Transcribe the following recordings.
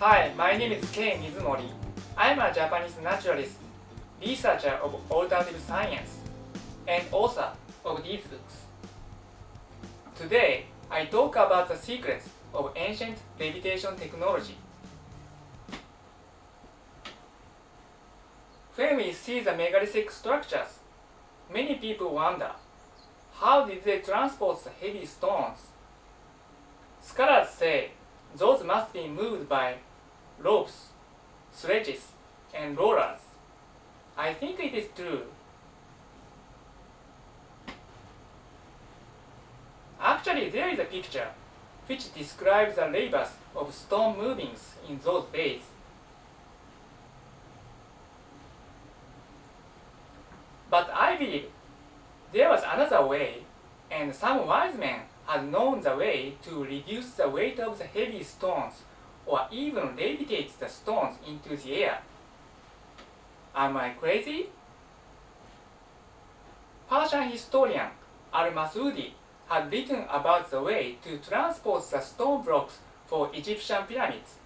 Hi, my name is Kei Mizumori. I'm a Japanese naturalist, researcher of alternative science, and author of these books. Today, I talk about the secrets of ancient levitation technology. When we see the megalithic structures, many people wonder, how did they transport the heavy stones? Scholars say those must be moved by ropes, sledges, and rollers. I think it is true. Actually, there is a picture which describes the labors of stone movings in those days. But I believe there was another way, and some wise men had known the way to reduce the weight of the heavy stones or even levitate the stones into the air. Am I crazy? Persian historian al-Masudi had written about the way to transport the stone blocks for Egyptian pyramids.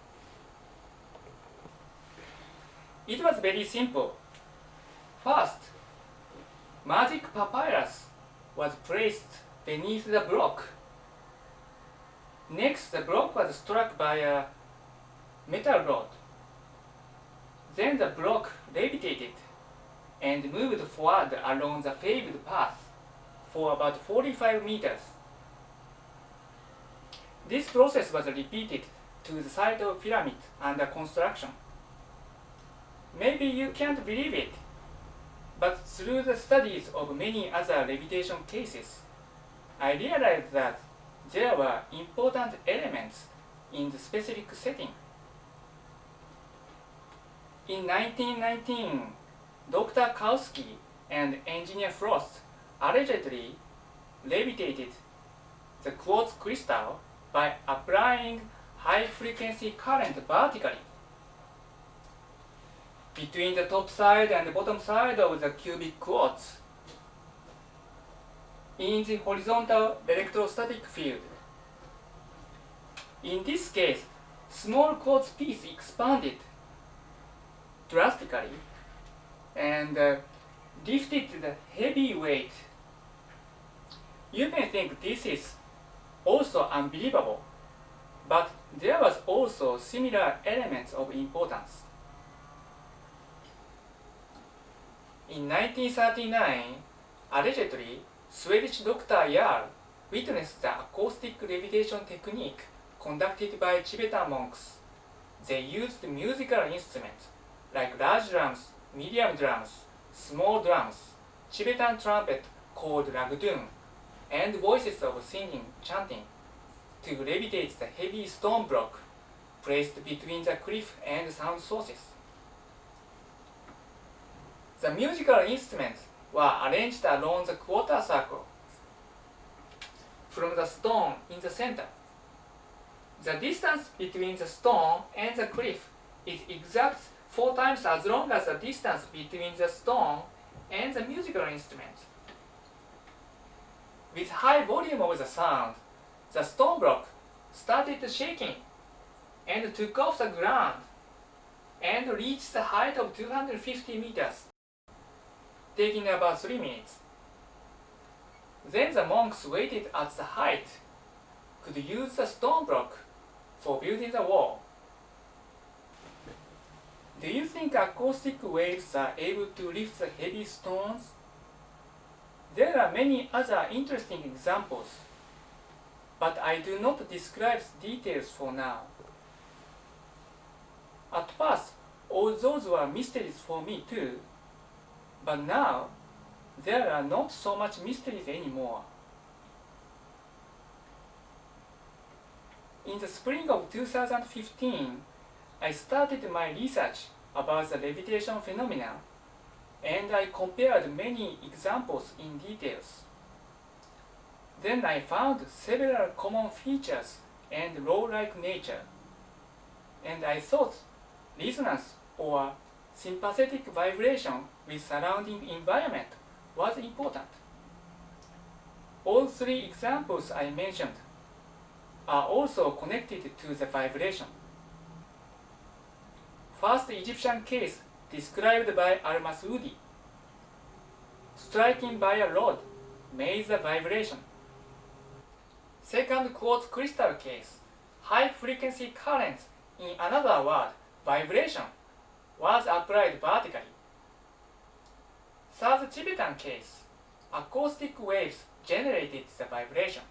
It was very simple. First, magic papyrus was placed beneath the block. Next, the block was struck by a metal rod. Then the block levitated and moved forward along the paved path for about 45 meters. This process was repeated to the site of pyramid under construction. Maybe you can't believe it, but through the studies of many other levitation cases, I realized that there were important elements in the specific setting. In 1919, Dr. Kautsky and engineer Frost allegedly levitated the quartz crystal by applying high-frequency current vertically between the top side and the bottom side of the cubic quartz in the horizontal electrostatic field. In this case, small quartz piece expanded drastically and lifted the heavy weight. You may think this is also unbelievable, but there was also similar elements of importance. In 1939, allegedly, Swedish Dr. Jarl witnessed the acoustic levitation technique conducted by Tibetan monks. They used musical instruments like large drums, medium drums, small drums, Tibetan trumpet called ragdoon, and voices of singing, chanting, to levitate the heavy stone block placed between the cliff and sound sources. The musical instruments were arranged along the quarter circle from the stone in the center. The distance between the stone and the cliff is exact 4 times as long as the distance between the stone and the musical instrument. With high volume of the sound, the stone block started shaking and took off the ground and reached the height of 250 meters, taking about 3 minutes. Then the monks waited at the height, could use the stone block for building the wall. Do you think acoustic waves are able to lift the heavy stones? There are many other interesting examples, but I do not describe details for now. At first, all those were mysteries for me too, but now there are not so much mysteries anymore. In the spring of 2015, I started my research about the levitation phenomena, and I compared many examples in details. Then I found several common features and law-like nature, and I thought resonance or sympathetic vibration with surrounding environment was important. All 3 examples I mentioned are also connected to the vibration. first Egyptian case described by Al-Masudi. Striking by a rod made the vibration. Second quartz crystal case, high frequency currents, in another word, vibration, was applied vertically. Third Tibetan case, acoustic waves generated the vibration.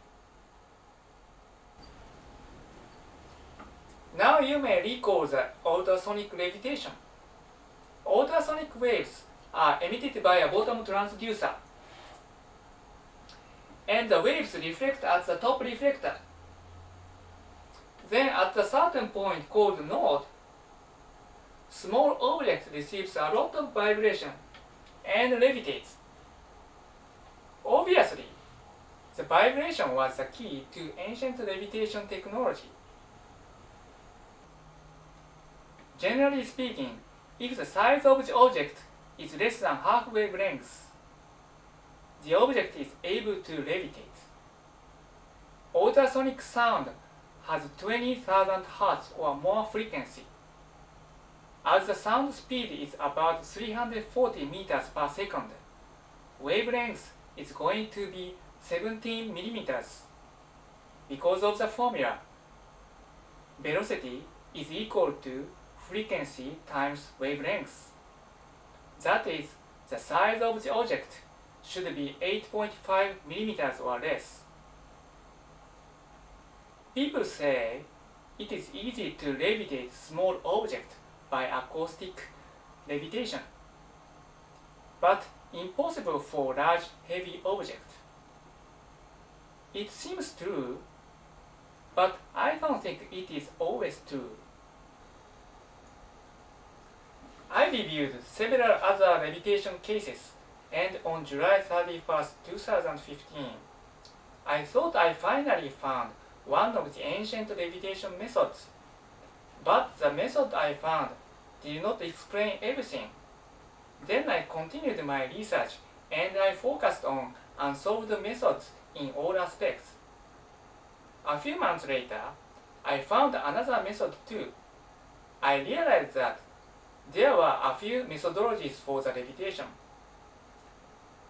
Now you may recall the ultrasonic levitation. Ultrasonic waves are emitted by a bottom transducer, and the waves reflect at the top reflector. Then at a certain point called node, small object receives a lot of vibration and levitates. Obviously, the vibration was the key to ancient levitation technology. Generally speaking, if the size of the object is less than half wavelength, the object is able to levitate. Ultrasonic sound has 20,000 Hz or more frequency. As the sound speed is about 340 meters per second, wavelength is going to be 17 millimeters. Because of the formula, velocity is equal to frequency times wavelength. That is, the size of the object should be 8.5 millimeters or less. People say it is easy to levitate small object by acoustic levitation, but impossible for large heavy object. It seems true, but I don't think it is always true. I reviewed several other levitation cases, and on July 31st, 2015, I thought I finally found one of the ancient levitation methods. But the method I found did not explain everything. Then I continued my research and I focused on unsolved methods in all aspects. A few months later, I found another method too. I realized that there were a few methodologies for the levitation.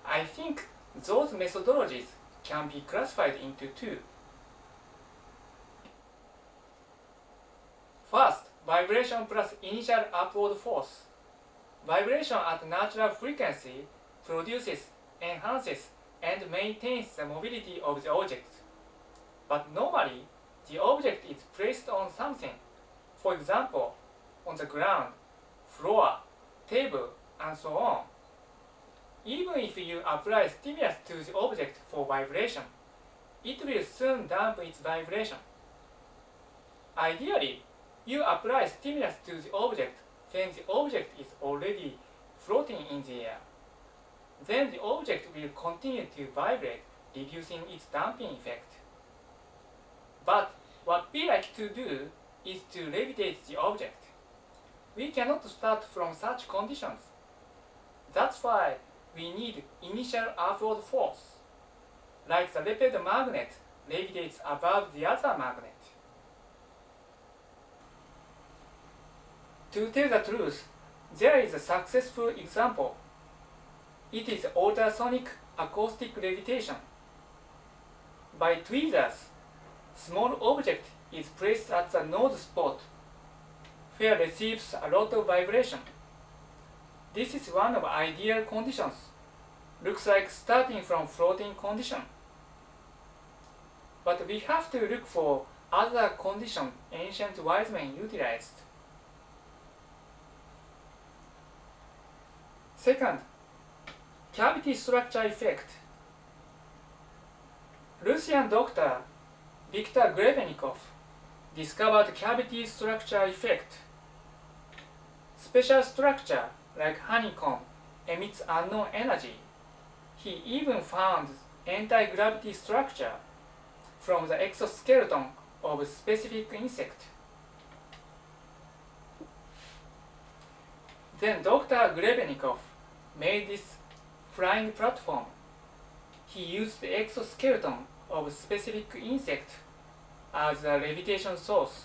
I think those methodologies can be classified into two. First, vibration plus initial upward force. Vibration at natural frequency produces, enhances, and maintains the mobility of the object. But normally, the object is placed on something, for example, on the ground, floor, table, and so on. Even if you apply stimulus to the object for vibration, it will soon dampen its vibration. Ideally, you apply stimulus to the object when the object is already floating in the air. Then the object will continue to vibrate, reducing its damping effect. But what we like to do is to levitate the object. We cannot start from such conditions. That's why we need initial upward force, like the repelled magnet levitates above the other magnet. To tell the truth, there is a successful example. It is ultrasonic acoustic levitation. By tweezers, small object is placed at the node spot, where receives a lot of vibration. This is one of ideal conditions. Looks like starting from floating condition. But we have to look for other conditions ancient wise men utilized. Second, cavity structure effect. Russian doctor Viktor Grebennikov discovered cavity structure effect. Special structure like honeycomb emits unknown energy. He even found anti-gravity structure from the exoskeleton of a specific insect. Then Dr. Grebennikov made this flying platform. He used the exoskeleton of a specific insect as a levitation source.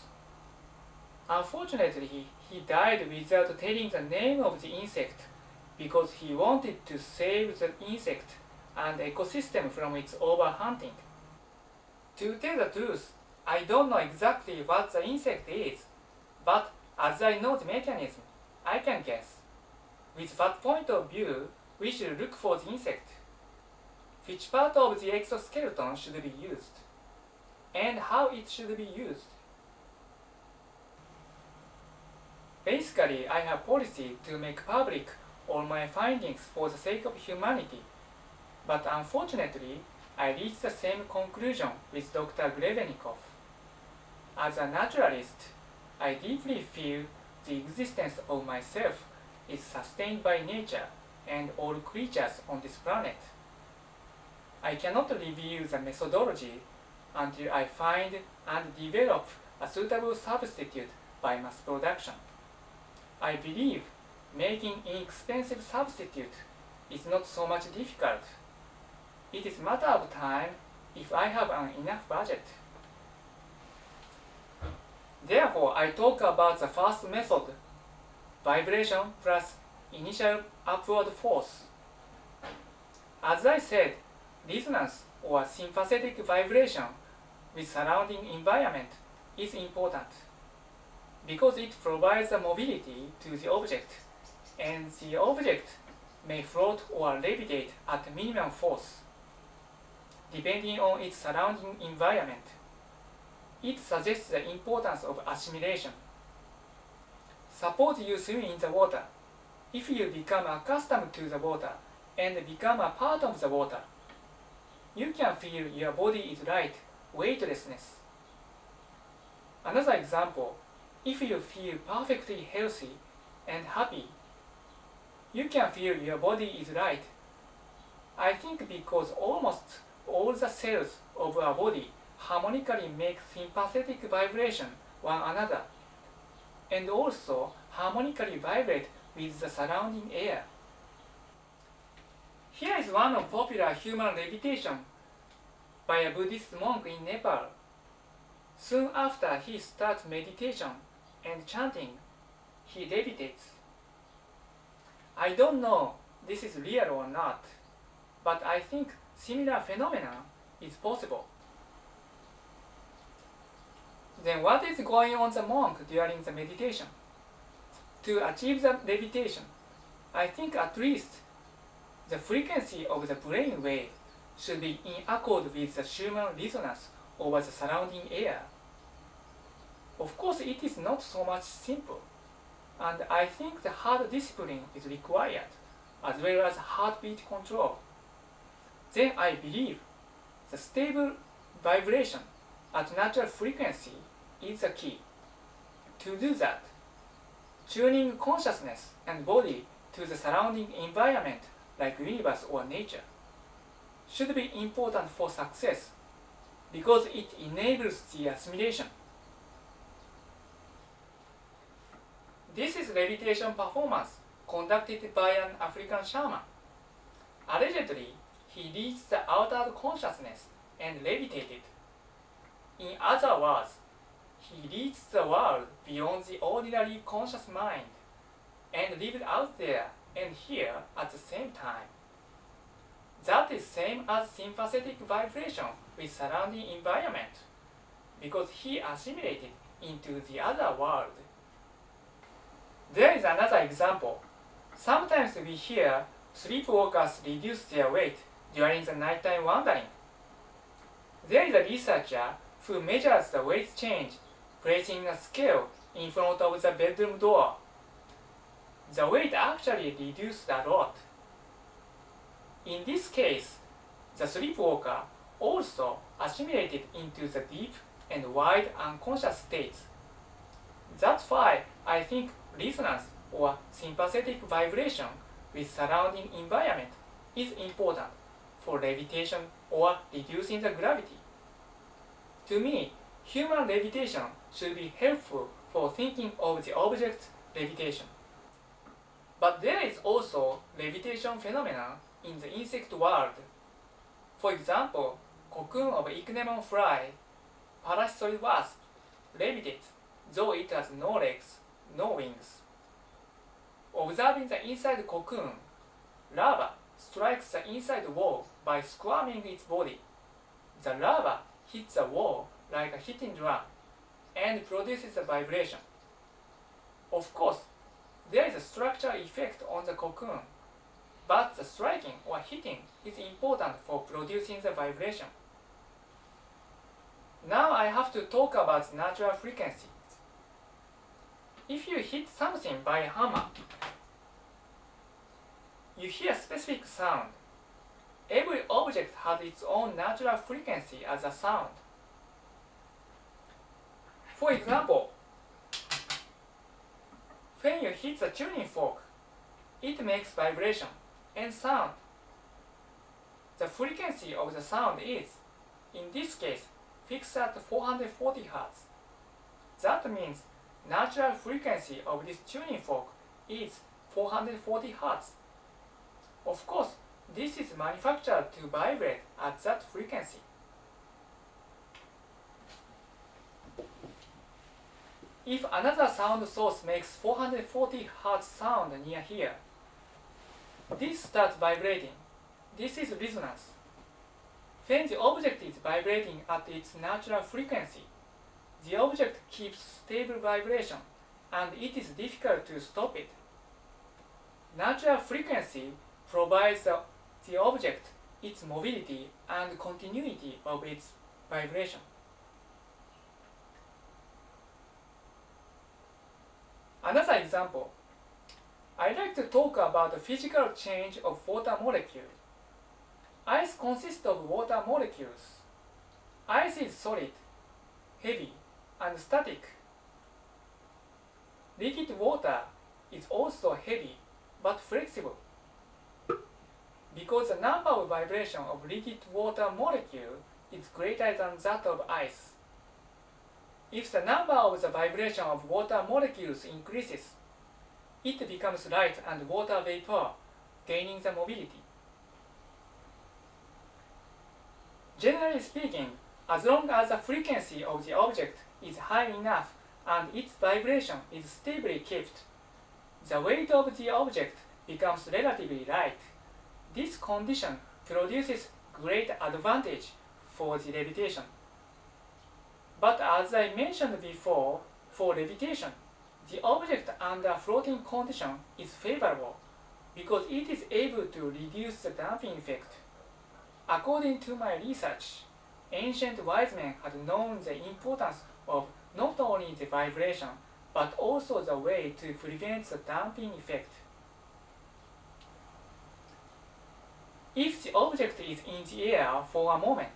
Unfortunately, He died without telling the name of the insect because he wanted to save the insect and ecosystem from its overhunting. To tell the truth, I don't know exactly what the insect is, but as I know the mechanism, I can guess. With what point of view we should look for the insect, which part of the exoskeleton should be used, and how it should be used. Basically, I have policy to make public all my findings for the sake of humanity, but unfortunately, I reached the same conclusion with Dr. Grevenikov. As a naturalist, I deeply feel the existence of myself is sustained by nature and all creatures on this planet. I cannot reveal the methodology until I find and develop a suitable substitute by mass production. I believe making inexpensive substitute is not so much difficult. It is a matter of time if I have an enough budget. Therefore, I talk about the first method, vibration plus initial upward force. As I said, resonance or sympathetic vibration with surrounding environment is important because it provides a mobility to the object, and the object may float or levitate at minimum force, depending on its surrounding environment. It suggests the importance of assimilation. Suppose you swim in the water. If you become accustomed to the water and become a part of the water, you can feel your body is light, weightlessness. Another example, if you feel perfectly healthy and happy, you can feel your body is light. I think because almost all the cells of our body harmonically make sympathetic vibration one another, and also harmonically vibrate with the surrounding air. Here is one of popular human levitation by a Buddhist monk in Nepal. Soon after he starts meditation and chanting, he levitates. I don't know this is real or not, but I think similar phenomena is possible. Then what is going on the monk during the meditation? To achieve the levitation, I think at least the frequency of the brain wave should be in accord with the Schumann resonance over the surrounding air. Of course, it is not so much simple, and I think the hard discipline is required, as well as heartbeat control. Then I believe the stable vibration at natural frequency is the key. To do that, tuning consciousness and body to the surrounding environment like universe or nature should be important for success because it enables the assimilation. This is levitation performance conducted by an African shaman. Allegedly, he reached the outer consciousness and levitated. In other words, he reached the world beyond the ordinary conscious mind and lived out there and here at the same time. That is same as sympathetic vibration with surrounding environment because he assimilated into the other world. There is another example. Sometimes we hear sleepwalkers reduce their weight during the nighttime wandering. There is a researcher who measures the weight change placing a scale in front of the bedroom door. The weight actually reduced a lot. In this case, the sleepwalker also assimilated into the deep and wide unconscious states. That's why I think resonance or sympathetic vibration with surrounding environment is important for levitation or reducing the gravity. To me, human levitation should be helpful for thinking of the object levitation. But there is also levitation phenomena in the insect world. For example, cocoon of ichneumon fly, parasitoid wasp, levitates, though it has no legs, no wings. Observing the inside cocoon, larva strikes the inside wall by squirming its body. The larva hits the wall like a hitting drum and produces a vibration. Of course, there is a structural effect on the cocoon, but the striking or hitting is important for producing the vibration. Now I have to talk about natural frequency. If you hit something by a hammer, you hear a specific sound. Every object has its own natural frequency as a sound. For example, when you hit the tuning fork, it makes vibration and sound. The frequency of the sound is, in this case, fixed at 440 Hz. That means natural frequency of this tuning fork is 440 Hz. Of course, this is manufactured to vibrate at that frequency. If another sound source makes 440 Hz sound near here, this starts vibrating. This is resonance. When the object is vibrating at its natural frequency, the object keeps stable vibration and it is difficult to stop it. Natural frequency provides the object its mobility and continuity of its vibration. Another example, I like to talk about the physical change of water molecule. Ice consists of water molecules. Ice is solid, heavy, and static. Liquid water is also heavy but flexible. Because the number of vibrations of liquid water molecule is greater than that of ice. If the number of the vibration of water molecules increases, it becomes light and water vapor, gaining the mobility. Generally speaking, as long as the frequency of the object is high enough and its vibration is stably kept, the weight of the object becomes relatively light. This condition produces great advantage for the levitation. But as I mentioned before, for levitation, the object under floating condition is favorable because it is able to reduce the damping effect. According to my research, ancient wise men had known the importance of not only the vibration but also the way to prevent the damping effect. If the object is in the air for a moment,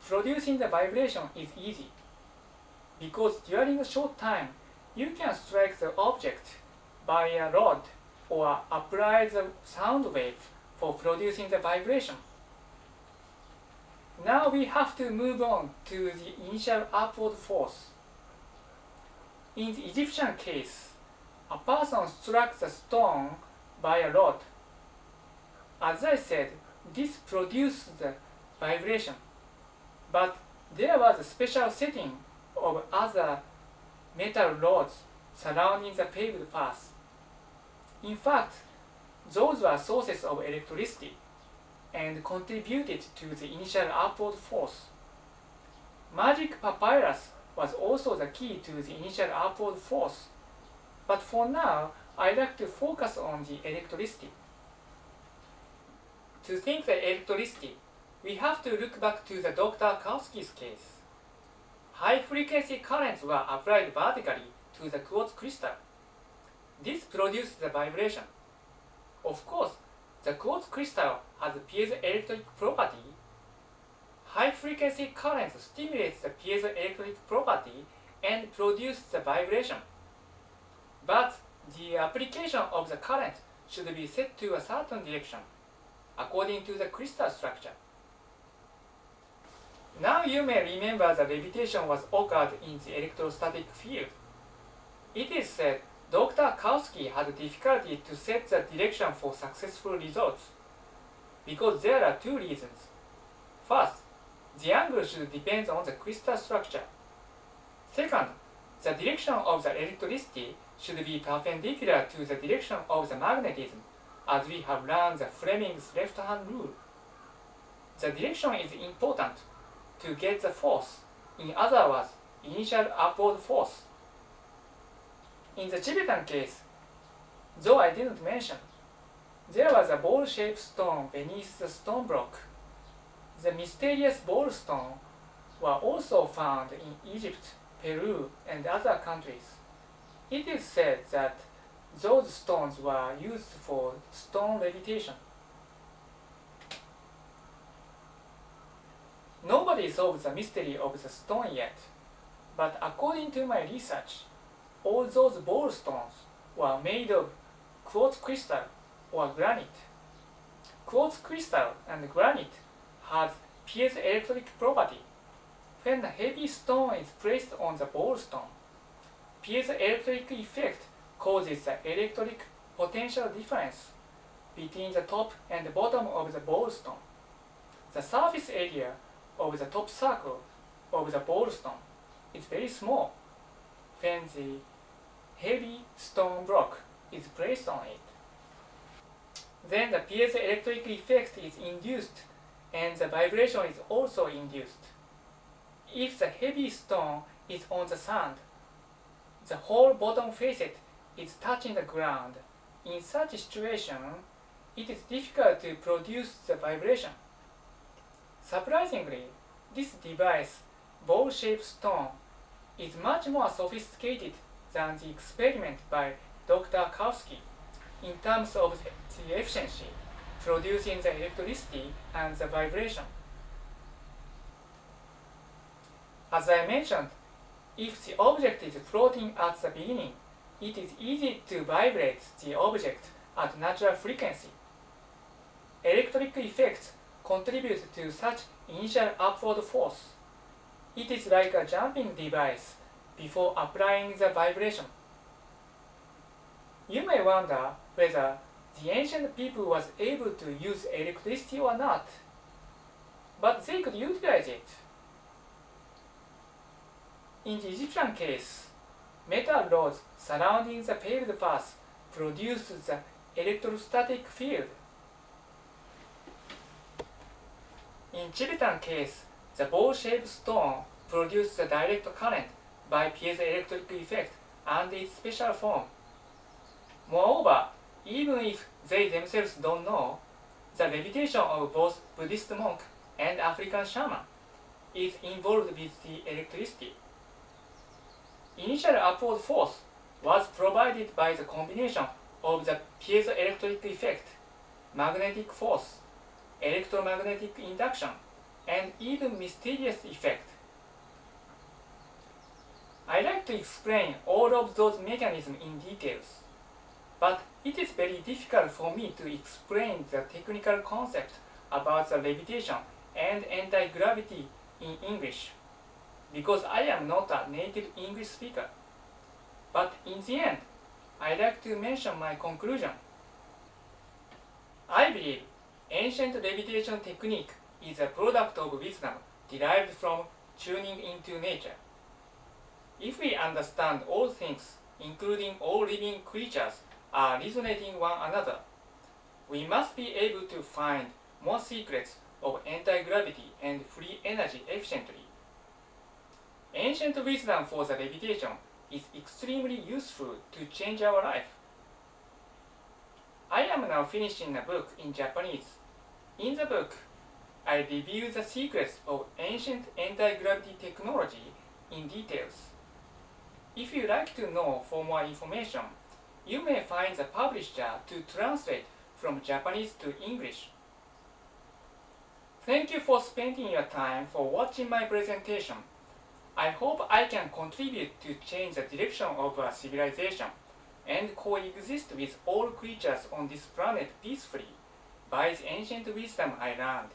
producing the vibration is easy, because during a short time, you can strike the object by a rod or apply the sound wave for producing the vibration. Now we have to move on to the initial upward force. In the Egyptian case, a person struck the stone by a rod. As I said, this produced the vibration, but there was a special setting of other metal rods surrounding the paved path. In fact, those were sources of electricity and contributed to the initial upward force. Magic papyrus was also the key to the initial upward force, but for now, I'd like to focus on the electricity. To think the electricity, we have to look back to the Dr. Kautsky's case. High-frequency currents were applied vertically to the quartz crystal. This produced the vibration. Of course, the quartz crystal has piezoelectric property. High-frequency currents stimulates the piezoelectric property and produce the vibration. But the application of the current should be set to a certain direction, according to the crystal structure. Now you may remember that levitation was occurred in the electrostatic field. It is said Dr. Kautsky had difficulty to set the direction for successful results, because there are two reasons. First, the angle should depend on the crystal structure. Second, The direction of the electricity should be perpendicular to the direction of the magnetism, as we have learned the Fleming's left-hand rule. The direction is important to get the force, in other words, initial upward force. In the Tibetan case, though I didn't mention, there was a ball-shaped stone beneath the stone block. The mysterious ball stone were also found in Egypt, Peru, and other countries. It is said that those stones were used for stone levitation. Nobody solved the mystery of the stone yet, but according to my research, all those ball stones were made of quartz crystal or granite. Quartz crystal and granite has piezoelectric property. When a heavy stone is placed on the ball stone, piezoelectric effect causes the electric potential difference between the top and the bottom of the ball stone. The surface area of the top circle of the ball stone is very small when the heavy stone block is placed on it. Then the piezoelectric effect is induced and the vibration is also induced. If the heavy stone is on the sand, the whole bottom facet is touching the ground. In such a situation, it is difficult to produce the vibration. Surprisingly, this device, ball-shaped stone, is much more sophisticated than the experiment by Dr. Kowski in terms of the efficiency, producing the electricity and the vibration. As I mentioned, if the object is floating at the beginning, it is easy to vibrate the object at natural frequency. Electric effects contribute to such initial upward force. It is like a jumping device before applying the vibration. You may wonder whether the ancient people was able to use electricity or not, but they could utilize it. In the Egyptian case, metal rods surrounding the paved path produced the electrostatic field. In Tibetan case, the ball-shaped stone produced the direct current by piezoelectric effect and its special form. Moreover, even if they themselves don't know, the levitation of both Buddhist monk and African shaman is involved with the electricity. Initial upward force was provided by the combination of the piezoelectric effect, magnetic force, electromagnetic induction, and even mysterious effect. I like to explain all of those mechanisms in details, but it is very difficult for me to explain the technical concept about the levitation and anti-gravity in English, because I am not a native English speaker. But in the end, I like to mention my conclusion. I believe ancient levitation technique is a product of wisdom derived from tuning into nature. If we understand all things, including all living creatures, are resonating one another, we must be able to find more secrets of anti-gravity and free energy efficiently. Ancient wisdom for the levitation is extremely useful to change our life. I am now finishing a book in Japanese. In the book, I review the secrets of ancient anti-gravity technology in details. If you like to know for more information, you may find the publisher to translate from Japanese to English. Thank you for spending your time for watching my presentation. I hope I can contribute to change the direction of our civilization and coexist with all creatures on this planet peacefully by the ancient wisdom I learned.